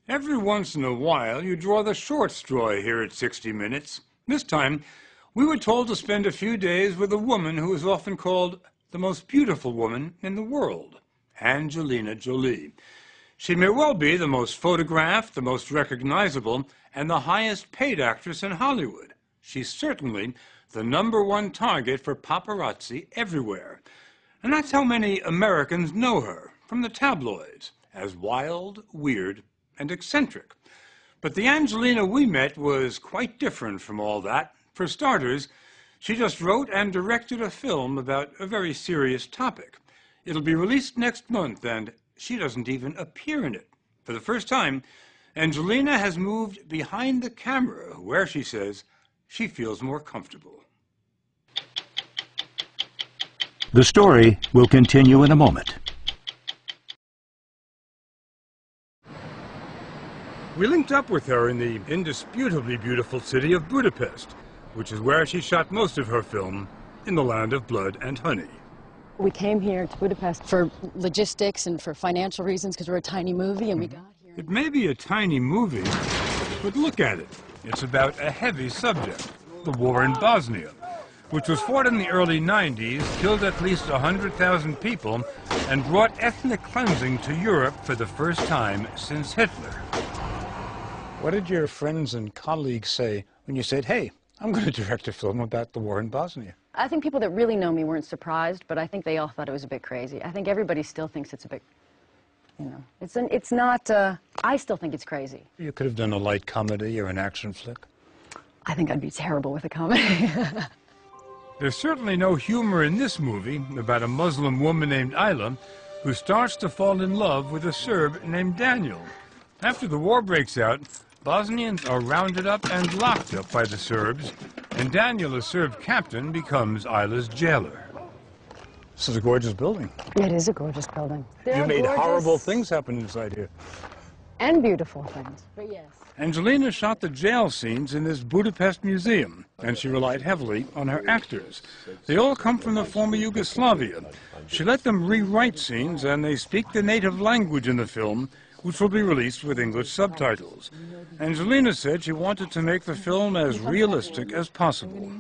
Every once in a while, you draw the short straw here at 60 Minutes. This time, we were told to spend a few days with a woman who is often called the most beautiful woman in the world, Angelina Jolie. She may well be the most photographed, the most recognizable, and the highest paid actress in Hollywood. She's certainly the #1 target for paparazzi everywhere. And that's how many Americans know her, from the tabloids, as wild, weird, and eccentric. But the Angelina we met was quite different from all that. For starters, she just wrote and directed a film about a very serious topic. It'll be released next month, and she doesn't even appear in it. For the first time, Angelina has moved behind the camera, where she says she feels more comfortable. The story will continue in a moment. We linked up with her in the indisputably beautiful city of Budapest, which is where she shot most of her film, in the land of blood and honey. We came here to Budapest for logistics and for financial reasons because we're a tiny movie, and we got here. It may be a tiny movie, but look at it. It's about a heavy subject, the war in Bosnia, which was fought in the early 90s, killed at least 100,000 people, and brought ethnic cleansing to Europe for the first time since Hitler. What did your friends and colleagues say when you said, hey, I'm going to direct a film about the war in Bosnia? I think people that really know me weren't surprised, but I think they all thought it was a bit crazy. I think everybody still thinks it's a bit, it's not, I still think it's crazy. You could have done a light comedy or an action flick. I think I'd be terrible with a comedy. There's certainly no humor in this movie about a Muslim woman named Ayla who starts to fall in love with a Serb named Daniel. After the war breaks out, Bosnians are rounded up and locked up by the Serbs, and Daniel, a Serb captain, becomes Ayla's jailer. This is a gorgeous building. It is a gorgeous building. You made horrible things happen inside here. And beautiful things, but yes. Angelina shot the jail scenes in this Budapest museum, and she relied heavily on her actors. They all come from the former Yugoslavia. She let them rewrite scenes, and they speak the native language in the film, which will be released with English subtitles. Angelina said she wanted to make the film as realistic as possible.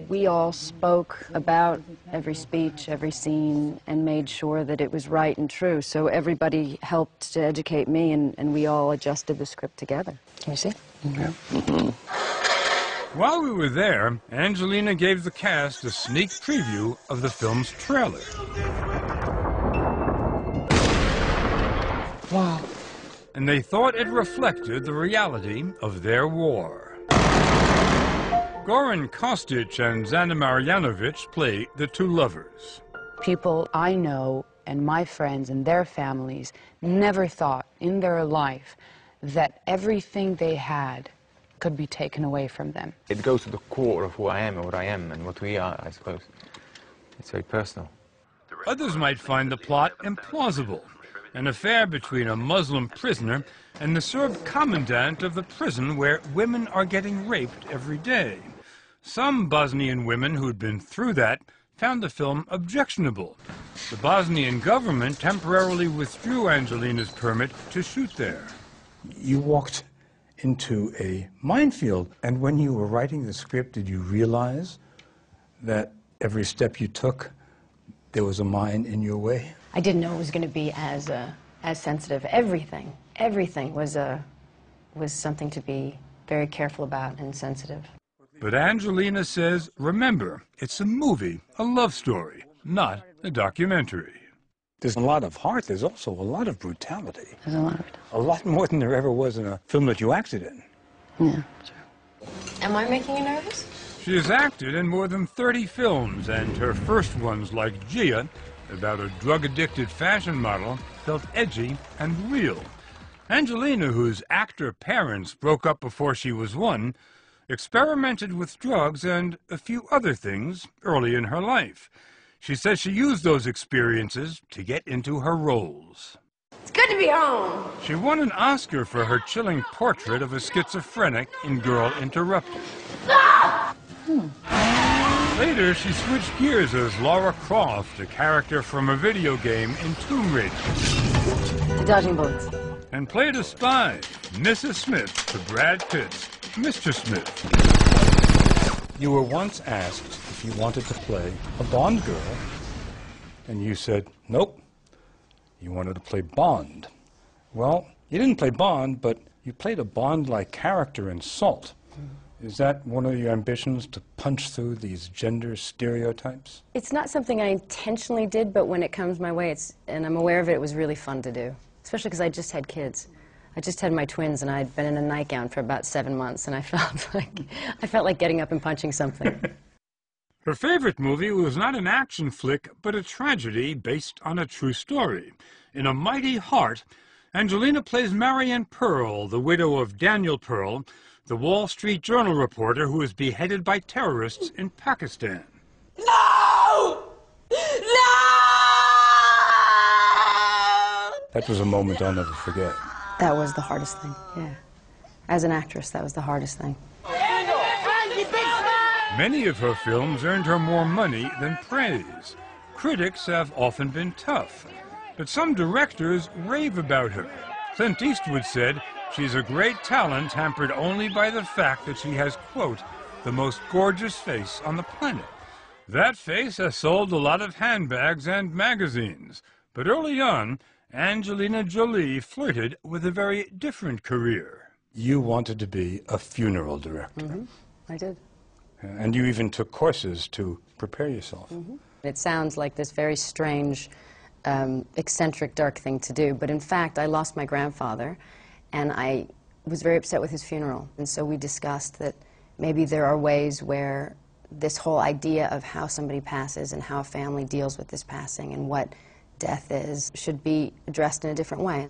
We all spoke about every speech, every scene, and made sure that it was right and true. So everybody helped to educate me, and we all adjusted the script together. Can you see? Mm-hmm. While we were there, Angelina gave the cast a sneak preview of the film's trailer. Wow. And they thought it reflected the reality of their war. Goran Kostic and Zana Marjanovic play the two lovers. People I know and my friends and their families never thought in their life that everything they had could be taken away from them. It goes to the core of who I am and what I am and what we are, I suppose. It's very personal. Others might find the plot implausible. An affair between a Muslim prisoner and the Serb commandant of the prison where women are getting raped every day. Some Bosnian women who'd been through that found the film objectionable. The Bosnian government temporarily withdrew Angelina's permit to shoot there. You walked into a minefield, and when you were writing the script, did you realize that every step you took, there was a mine in your way? I didn't know it was going to be as sensitive. Everything was something to be very careful about and sensitive. But Angelina says, remember, it's a movie, a love story, not a documentary. There's a lot of heart. There's also a lot of brutality. There's a lot of it. A lot more than there ever was in a film that you acted in. Yeah, sure. Am I making you nervous? She has acted in more than 30 films, and her first ones, like Gia, about a drug-addicted fashion model, felt edgy and real. Angelina, whose actor parents broke up before she was 1, experimented with drugs and a few other things early in her life. She says she used those experiences to get into her roles. It's good to be home. She won an Oscar for her chilling portrait of a schizophrenic in Girl Interrupted. Later, she switched gears as Lara Croft, a character from a video game in Tomb Raider. Dodging bullets. And played a spy Mrs. Smith to Brad Pitt's Mr. Smith. You were once asked if you wanted to play a Bond girl, and you said, nope, you wanted to play Bond. Well, you didn't play Bond, but you played a Bond-like character in Salt. Is that one of your ambitions, to punch through these gender stereotypes? It's not something I intentionally did, but when it comes my way, and I'm aware of it, it was really fun to do. Especially because I just had kids. I just had my twins, and I'd been in a nightgown for about 7 months, and I felt like getting up and punching something. Her favorite movie was not an action flick, but a tragedy based on a true story. In A Mighty Heart, Angelina plays Marianne Pearl, the widow of Daniel Pearl, the Wall Street Journal reporter who was beheaded by terrorists in Pakistan. No! No! That was a moment I'll never forget. That was the hardest thing, yeah. As an actress, that was the hardest thing. Many of her films earned her more money than praise. Critics have often been tough, but some directors rave about her. Clint Eastwood said she's a great talent hampered only by the fact that she has, quote, the most gorgeous face on the planet. That face has sold a lot of handbags and magazines, but early on, Angelina Jolie flirted with a very different career. You wanted to be a funeral director. Mm-hmm. I did. And you even took courses to prepare yourself. Mm-hmm. It sounds like this very strange, eccentric, dark thing to do, but in fact, I lost my grandfather, and I was very upset with his funeral. And so we discussed that maybe there are ways where this whole idea of how somebody passes and how a family deals with this passing and what death is should be addressed in a different way.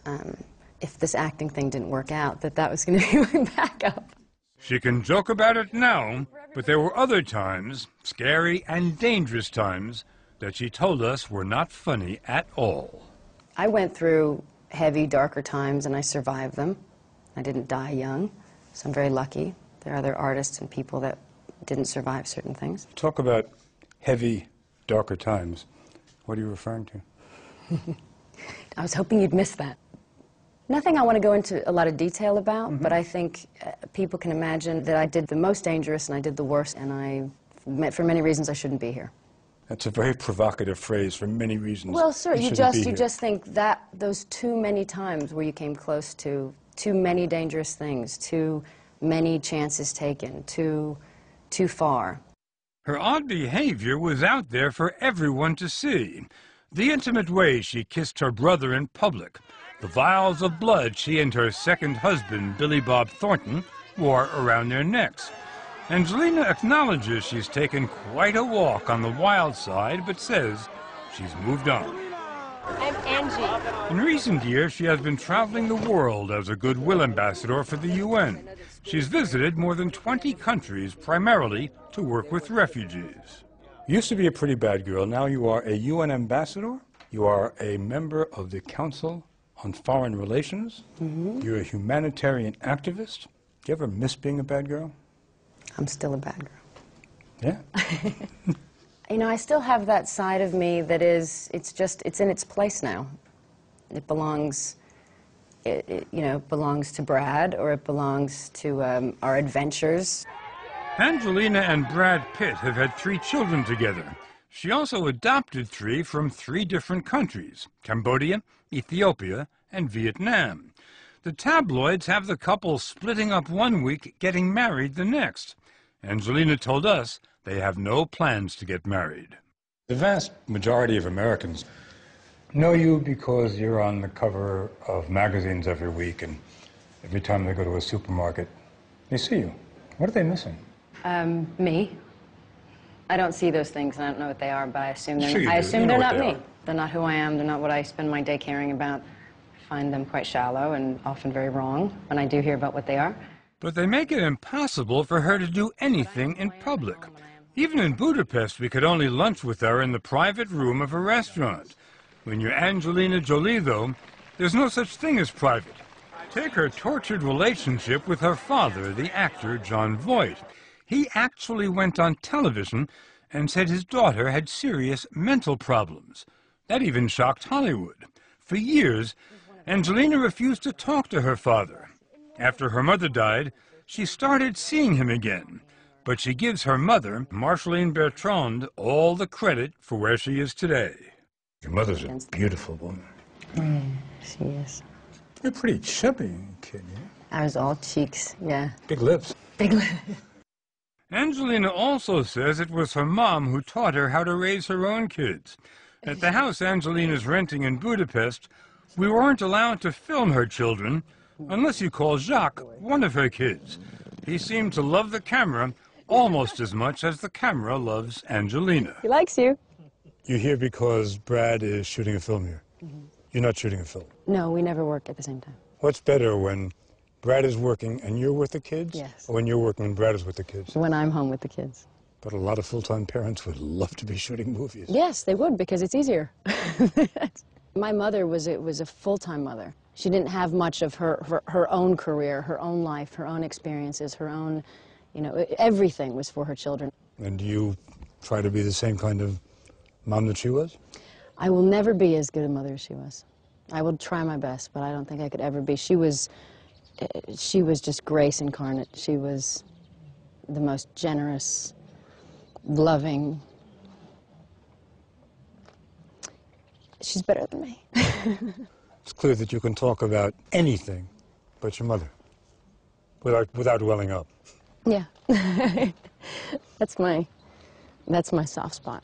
If this acting thing didn't work out, that was going to be my backup. She can joke about it now, but there were other times, scary and dangerous times, that she told us were not funny at all. I went through heavy, darker times, and I survived them. I didn't die young, so I'm very lucky. There are other artists and people that didn't survive certain things. Talk about heavy, darker times. What are you referring to? I was hoping you'd miss that. Nothing I want to go into a lot of detail about, but I think people can imagine that I did the most dangerous and I did the worst, and for many reasons, I shouldn't be here. That's a very provocative phrase, for many reasons. Well, sir, you shouldn't just think that those too many times where you came close to too many dangerous things, too many chances taken, too far. Her odd behavior was out there for everyone to see. The intimate way she kissed her brother in public, the vials of blood she and her second husband, Billy Bob Thornton, wore around their necks. Angelina acknowledges she's taken quite a walk on the wild side, but says she's moved on. I'm Angie. In recent years, she has been traveling the world as a goodwill ambassador for the UN. She's visited more than 20 countries, primarily to work with refugees. You used to be a pretty bad girl. Now you are a UN ambassador. You are a member of the Council on Foreign Relations. You're a humanitarian activist. Do you ever miss being a bad girl? I'm still a bad girl. Yeah? You know, I still have that side of me that it's in its place now. It belongs, belongs to Brad, or it belongs to our adventures. Angelina and Brad Pitt have had 3 children together. She also adopted 3 from 3 different countries: Cambodia, Ethiopia, and Vietnam. The tabloids have the couple splitting up one week, getting married the next. Angelina told us they have no plans to get married. The vast majority of Americans know you because you're on the cover of magazines every week, and every time they go to a supermarket, they see you. What are they missing? Me. I don't see those things, and I don't know what they are, but I assume Sure you do. I assume You know they're what not they me. are. They're not who I am. They're not what I spend my day caring about. I find them quite shallow and often very wrong when I do hear about what they are. But they make it impossible for her to do anything in public. Even in Budapest, we could only lunch with her in the private room of a restaurant. When you're Angelina Jolie, though, there's no such thing as private. Take her tortured relationship with her father, the actor Jon Voight. He actually went on television and said his daughter had serious mental problems. That even shocked Hollywood. For years, Angelina refused to talk to her father. After her mother died, she started seeing him again. But she gives her mother, Marceline Bertrand, all the credit for where she is today. Your mother's a beautiful woman. Yeah, she is. You're a pretty chubby kid, yeah? I was all cheeks, yeah. Big lips. Big lips. Angelina also says it was her mom who taught her how to raise her own kids. At the house Angelina's renting in Budapest, we weren't allowed to film her children unless you call Jacques one of her kids. He seemed to love the camera almost as much as the camera loves Angelina. He likes you. You're here because Brad is shooting a film here. You're not shooting a film. No, we never work at the same time. What's better, when Brad is working and you're with the kids? Yes. Or when you're working and Brad is with the kids? When I'm home with the kids. But a lot of full-time parents would love to be shooting movies. Yes, they would, because it's easier. My mother was a full-time mother. She didn't have much of her own career, her own life, her own experiences, her own, you know, everything was for her children. And do you try to be the same kind of mom that she was? I will never be as good a mother as she was. I will try my best, but I don't think I could ever be. She was just grace incarnate. She was the most generous, loving. She's better than me. It's clear that you can talk about anything but your mother without welling up. Yeah. That's my soft spot.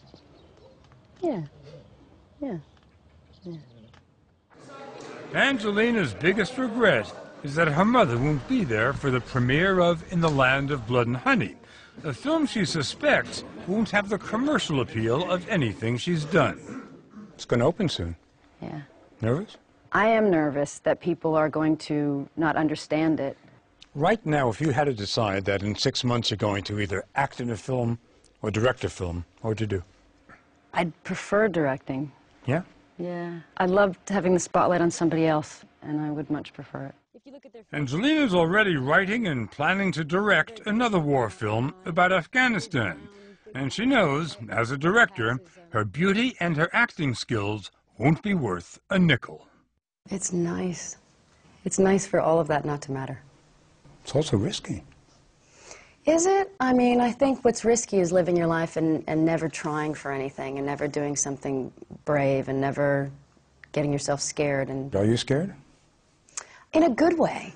Yeah. Yeah. Yeah. Angelina's biggest regret is that her mother won't be there for the premiere of In the Land of Blood and Honey, a film she suspects won't have the commercial appeal of anything she's done. It's going to open soon. Yeah. Nervous? I am nervous that people are going to not understand it. Right now, if you had to decide that in 6 months you're going to either act in a film or direct a film, what would you do? I'd prefer directing. Yeah? Yeah. I loved having the spotlight on somebody else, and I would much prefer it. Angelina's already writing and planning to direct another war film about Afghanistan. And she knows, as a director, her beauty and her acting skills won't be worth a nickel. It's nice. It's nice for all of that not to matter. It's also risky. Is it? I mean, I think what's risky is living your life and never trying for anything and never doing something brave and never getting yourself scared. And Are you scared? in a good way.